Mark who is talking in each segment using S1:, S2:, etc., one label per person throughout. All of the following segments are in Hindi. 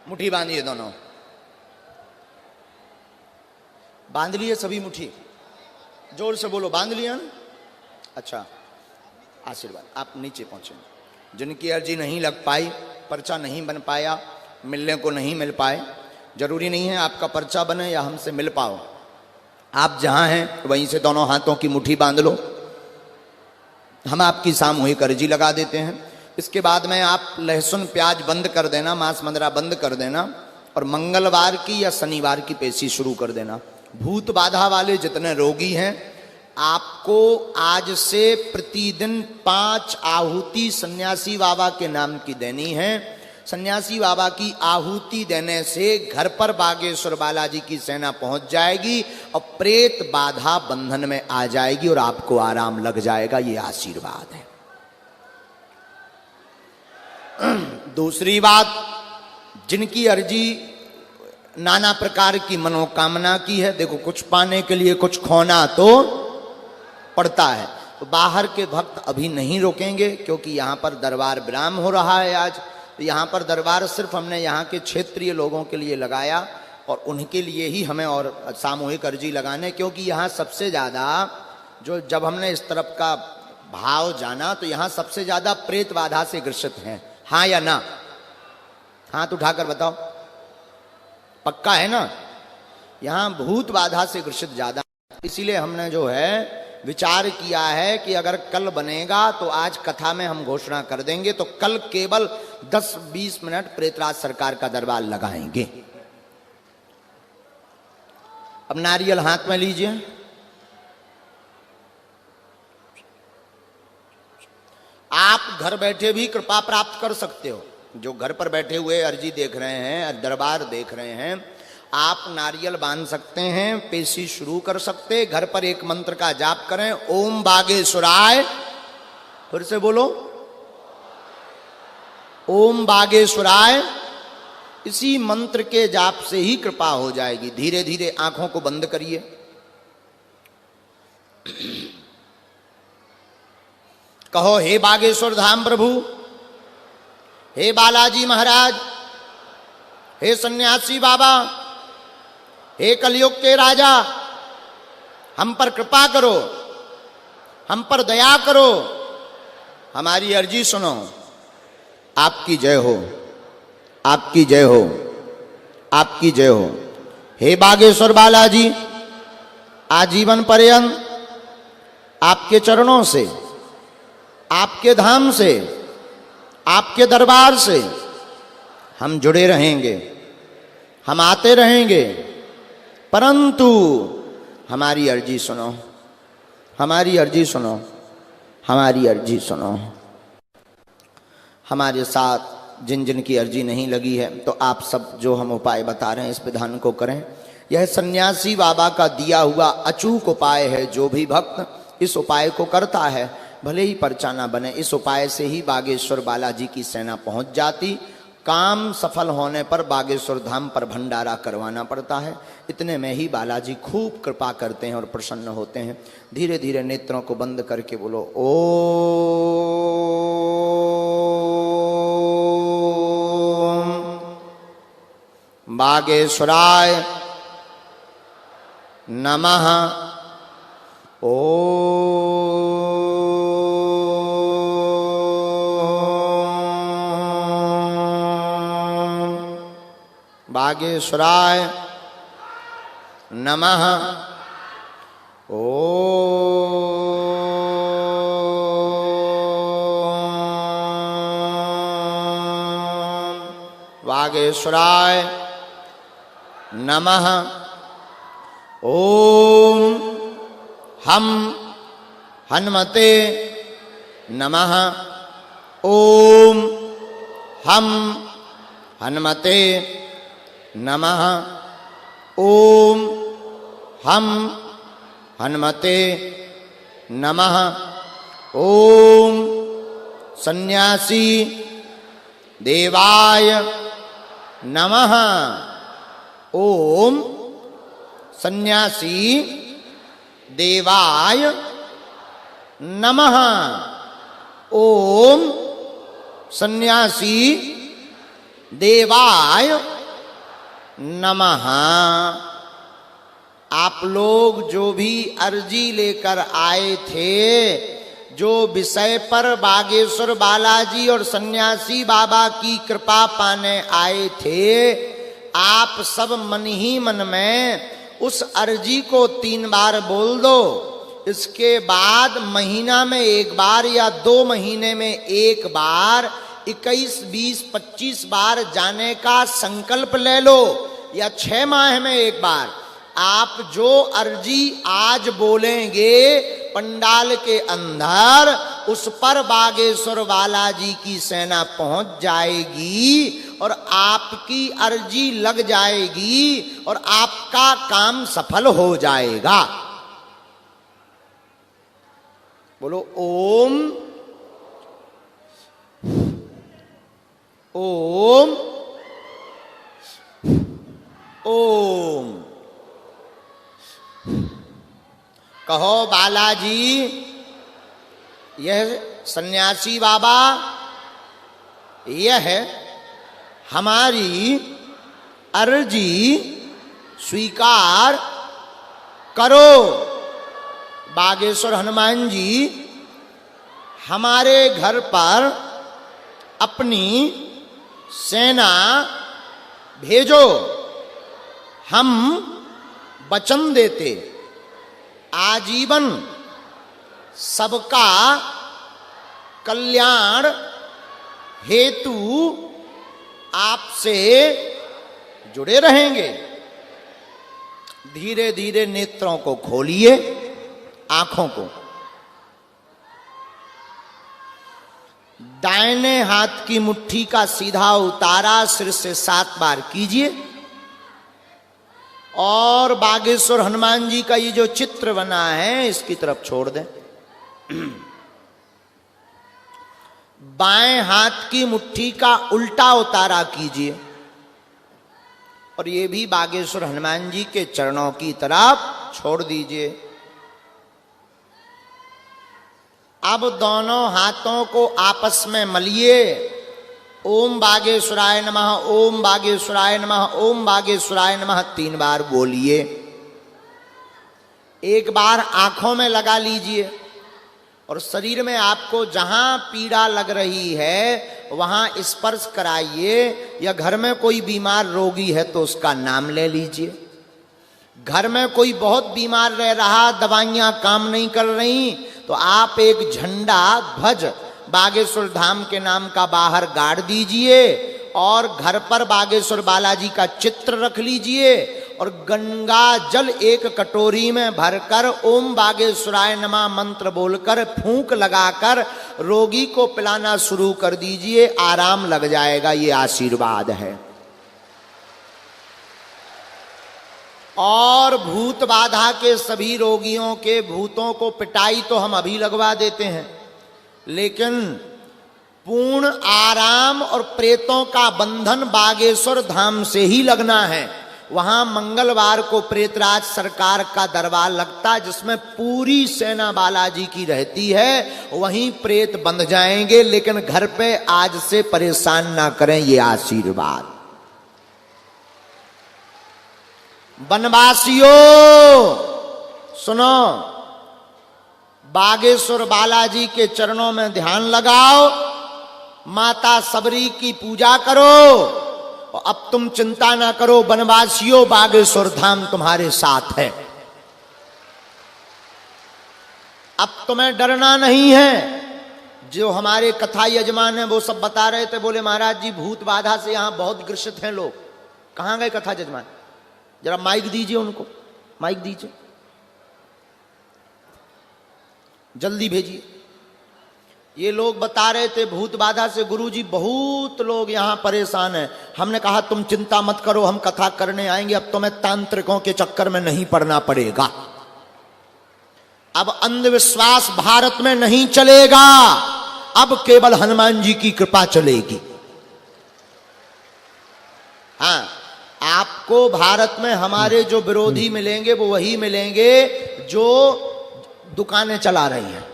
S1: मुट्ठी बांधिए दोनों, बांध लिए सभी मुट्ठी, जोर से बोलो, बांध लिया ना? अच्छा, आशीर्वाद। आप नीचे पहुंचे, जिनकी अर्जी नहीं लग पाई, पर्चा नहीं बन पाया, मिलने को नहीं मिल पाए, जरूरी नहीं है आपका पर्चा बने या हमसे मिल पाओ, आप जहां हैं वहीं से दोनों हाथों की मुट्ठी बांध लो, हम आपकी सामूहिक अर्जी लगा देते हैं। इसके बाद में आप लहसुन प्याज बंद कर देना, मांस मंदरा बंद कर देना और मंगलवार की या शनिवार की पेशी शुरू कर देना। भूत बाधा वाले जितने रोगी हैं, आपको आज से प्रतिदिन 5 आहुति सन्यासी बाबा के नाम की देनी है। सन्यासी बाबा की आहुति देने से घर पर बागेश्वर बालाजी की सेना पहुंच जाएगी और प्रेत बाधा बंधन में आ जाएगी और आपको आराम लग जाएगा। ये आशीर्वाद है। दूसरी बात, जिनकी अर्जी नाना प्रकार की मनोकामना की है, देखो कुछ पाने के लिए कुछ खोना तो पड़ता है, तो बाहर के भक्त अभी नहीं रोकेंगे क्योंकि यहाँ पर दरबार विराम हो रहा है आज। तो यहाँ पर दरबार सिर्फ हमने यहाँ के क्षेत्रीय लोगों के लिए लगाया और उनके लिए ही हमें और सामूहिक अर्जी लगाने, क्योंकि यहाँ सबसे ज़्यादा जो, जब हमने इस तरफ का भाव जाना तो यहाँ सबसे ज़्यादा प्रेत बाधा से ग्रसित हैं। हाँ या ना? हाथ उठाकर बताओ, पक्का है ना? यहाँ भूत बाधा से ग्रसित ज़्यादा, इसीलिए हमने जो है विचार किया है कि अगर कल बनेगा तो आज कथा में हम घोषणा कर देंगे, तो कल केवल 10-20 मिनट प्रेतराज सरकार का दरबार लगाएंगे। अब नारियल हाथ में लीजिए, आप घर बैठे भी कृपा प्राप्त कर सकते हो। जो घर पर बैठे हुए अर्जी देख रहे हैं, दरबार देख रहे हैं, आप नारियल बांध सकते हैं, पेशी शुरू कर सकते। घर पर एक मंत्र का जाप करें, ओम बागेश्वराय, फिर से बोलो, ओम बागेश्वराय। इसी मंत्र के जाप से ही कृपा हो जाएगी। धीरे धीरे आंखों को बंद करिए, कहो, हे बागेश्वर धाम प्रभु, हे बालाजी महाराज, हे सन्यासी बाबा, हे कलयुग के राजा, हम पर कृपा करो, हम पर दया करो, हमारी अर्जी सुनो। आपकी जय हो, आपकी जय हो, आपकी जय हो। हे बागेश्वर बालाजी, आजीवन पर्यंत आपके चरणों से, आपके धाम से, आपके दरबार से हम जुड़े रहेंगे, हम आते रहेंगे, परंतु हमारी अर्जी सुनो, हमारी अर्जी सुनो, हमारी अर्जी सुनो। हमारे साथ जिन जिन की अर्जी नहीं लगी है, तो आप सब जो हम उपाय बता रहे हैं इस विधान को करें। यह सन्यासी बाबा का दिया हुआ अचूक उपाय है। जो भी भक्त इस उपाय को करता है, भले ही पर्चा ना बने, इस उपाय से ही बागेश्वर बालाजी की सेना पहुंच जाती। काम सफल होने पर बागेश्वर धाम पर भंडारा करवाना पड़ता है। इतने में ही बालाजी खूब कृपा करते हैं और प्रसन्न होते हैं। धीरे धीरे नेत्रों को बंद करके बोलो, ओम बागेश्वराय नमः। बागेश्वराय नमः। ओम बागेश्वराय नमः। ओम हम हनुमते नमः। ओम हम हनुमते नमः। ओम हम हनुमते नमः। ओम सन्यासी देवाय नमः। ओम सन्यासी देवाय नमः। ओम सन्यासी देवाय नमः। आप लोग जो भी अर्जी लेकर आए थे, जो विषय पर बागेश्वर बालाजी और सन्यासी बाबा की कृपा पाने आए थे, आप सब मन ही मन में उस अर्जी को 3 बार बोल दो। इसके बाद महीना में 1 बार या 2 महीने में 1 बार 21, 20, 25 बार जाने का संकल्प ले लो, या 6 माह में 1 बार। आप जो अर्जी आज बोलेंगे पंडाल के अंदर, उस पर बागेश्वर बालाजी की सेना पहुंच जाएगी और आपकी अर्जी लग जाएगी और आपका काम सफल हो जाएगा। बोलो ओम ओम ओम। कहो बालाजी, यह सन्यासी बाबा, यह हमारी अर्जी स्वीकार करो। बागेश्वर हनुमान जी, हमारे घर पर अपनी सेना भेजो। हम वचन देते आजीवन सबका कल्याण हेतु आपसे जुड़े रहेंगे। धीरे धीरे नेत्रों को खोलिए, आंखों को। दाहिने हाथ की मुट्ठी का सीधा उतारा सिर से 7 बार कीजिए और बागेश्वर हनुमान जी का ये जो चित्र बना है इसकी तरफ छोड़ दें। बाएं हाथ की मुट्ठी का उल्टा उतारा कीजिए और ये भी बागेश्वर हनुमान जी के चरणों की तरफ छोड़ दीजिए। अब दोनों हाथों को आपस में मलिए। ओम बागेश्वराय नमः, ओम बागेश्वराय नमः, ओम बागेश्वराय नमः 3 बार बोलिए। 1 बार आंखों में लगा लीजिए और शरीर में आपको जहां पीड़ा लग रही है वहां स्पर्श कराइए। या घर में कोई बीमार रोगी है तो उसका नाम ले लीजिए। घर में कोई बहुत बीमार रह रहा, दवाइयां काम नहीं कर रही, तो आप एक झंडा ध्वज बागेश्वर धाम के नाम का बाहर गाड़ दीजिए और घर पर बागेश्वर बालाजी का चित्र रख लीजिए और गंगा जल 1 कटोरी में भरकर ओम बागेश्वराय नमः मंत्र बोलकर फूंक लगाकर रोगी को पिलाना शुरू कर दीजिए। आराम लग जाएगा, ये आशीर्वाद है। और भूत बाधा के सभी रोगियों के भूतों को पिटाई तो हम अभी लगवा देते हैं, लेकिन पूर्ण आराम और प्रेतों का बंधन बागेश्वर धाम से ही लगना है। वहां मंगलवार को प्रेतराज सरकार का दरबार लगता है जिसमें पूरी सेना बालाजी की रहती है। वहीं प्रेत बंध जाएंगे, लेकिन घर पे आज से परेशान ना करें, ये आशीर्वाद। वनवासियों सुनो, बागेश्वर बालाजी के चरणों में ध्यान लगाओ, माता सबरी की पूजा करो और अब तुम चिंता ना करो वनवासियों, बागेश्वर धाम तुम्हारे साथ है। अब तुम्हें डरना नहीं है। जो हमारे कथा यजमान है वो सब बता रहे थे, बोले महाराज जी भूत बाधा से यहां बहुत ग्रसित हैं लोग। कहां गए कथा यजमान? जरा माइक दीजिए उनको, माइक दीजिए, जल्दी भेजिए। ये लोग बता रहे थे भूत बाधा से गुरुजी बहुत लोग यहां परेशान हैं। हमने कहा तुम चिंता मत करो, हम कथा करने आएंगे, अब तुम्हें तांत्रिकों के चक्कर में नहीं पड़ना पड़ेगा। अब अंधविश्वास भारत में नहीं चलेगा, अब केवल हनुमान जी की कृपा चलेगी। हाँ, आपको भारत में हमारे जो विरोधी मिलेंगे वो वही मिलेंगे जो दुकानें चला रही हैं।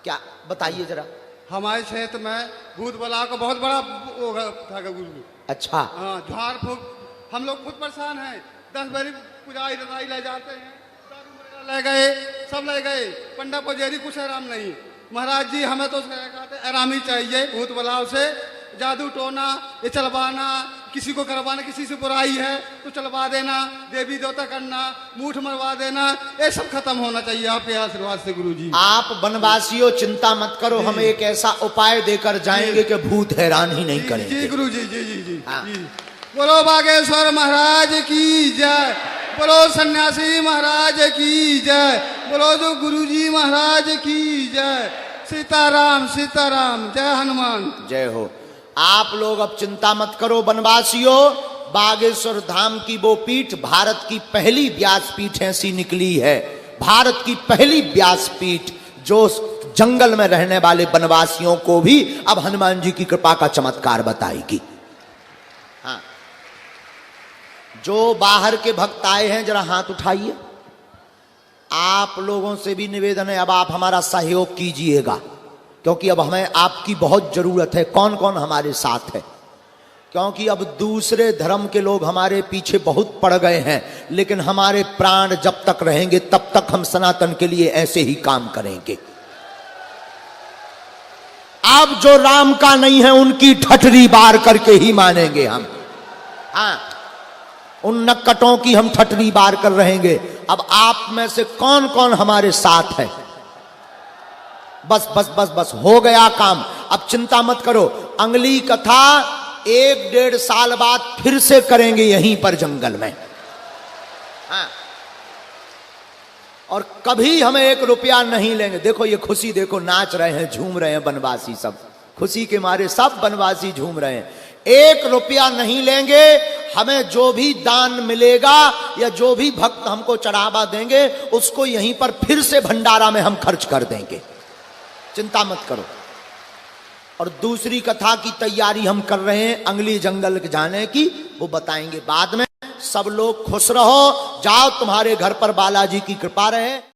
S1: क्या बताइए जरा।
S2: हमारे क्षेत्र में भूत बला का बहुत बड़ा वो था गुरु।
S1: अच्छा,
S2: हाँ, झाड़ फूक, हम लोग खुद परेशान हैं। 10 बरी पुजारी रताई ले जाते हैं, दारू मुर्गा ले गए, सब ले गए, पंडा पुजारी कुछ आराम नहीं। महाराज जी हमें तो कहते आराम ही चाहिए, भूत बलाव से, जादू टोना, ये चलवाना, किसी को करवाना, किसी से बुराई है तो चलवा देना, देवी देवता करना, मूठ मरवा देना, ये सब खत्म होना चाहिए आपके आशीर्वाद से गुरुजी।
S1: आप वनवासियों चिंता मत करो, हम एक ऐसा उपाय देकर जाएंगे कि भूत हैरान ही नहीं करेंगे।
S2: जी गुरुजी, जी जी जी,
S1: हाँ।
S2: जी। बोलो बागेश्वर महाराज की जय, बोलो सन्यासी महाराज की जय, बोलो जो गुरुजी महाराज की जय। सीताराम सीताराम, जय हनुमान।
S1: जय हो। आप लोग अब चिंता मत करो वनवासियों, बागेश्वर धाम की वो पीठ भारत की पहली व्यासपीठ ऐसी निकली है, भारत की पहली व्यासपीठ जो जंगल में रहने वाले वनवासियों को भी अब हनुमान जी की कृपा का चमत्कार बताएगी। हाँ, जो बाहर के भक्त आए हैं जरा हाथ उठाइए। आप लोगों से भी निवेदन है, अब आप हमारा सहयोग कीजिएगा, क्योंकि अब हमें आपकी बहुत जरूरत है। कौन कौन हमारे साथ है? क्योंकि अब दूसरे धर्म के लोग हमारे पीछे बहुत पड़ गए हैं, लेकिन हमारे प्राण जब तक रहेंगे तब तक हम सनातन के लिए ऐसे ही काम करेंगे। अब जो राम का नहीं है उनकी ठठरी बार करके ही मानेंगे हम। हाँ, उन नक्कटों की हम ठठरी बार कर रहेंगे। अब आप में से कौन कौन हमारे साथ है? बस बस बस बस हो गया काम, अब चिंता मत करो। अगली कथा 1-1.5 साल बाद फिर से करेंगे यहीं पर जंगल में। हाँ, और कभी हमें 1 रुपया नहीं लेंगे। देखो ये खुशी, देखो नाच रहे हैं, झूम रहे हैं वनवासी, सब खुशी के मारे सब वनवासी झूम रहे हैं। 1 रुपया नहीं लेंगे, हमें जो भी दान मिलेगा या जो भी भक्त हमको चढ़ावा देंगे उसको यहीं पर फिर से भंडारा में हम खर्च कर देंगे, चिंता मत करो। और दूसरी कथा की तैयारी हम कर रहे हैं अगली जंगल जाने की, वो बताएंगे बाद में। सब लोग खुश रहो, जाओ, तुम्हारे घर पर बालाजी की कृपा रहे।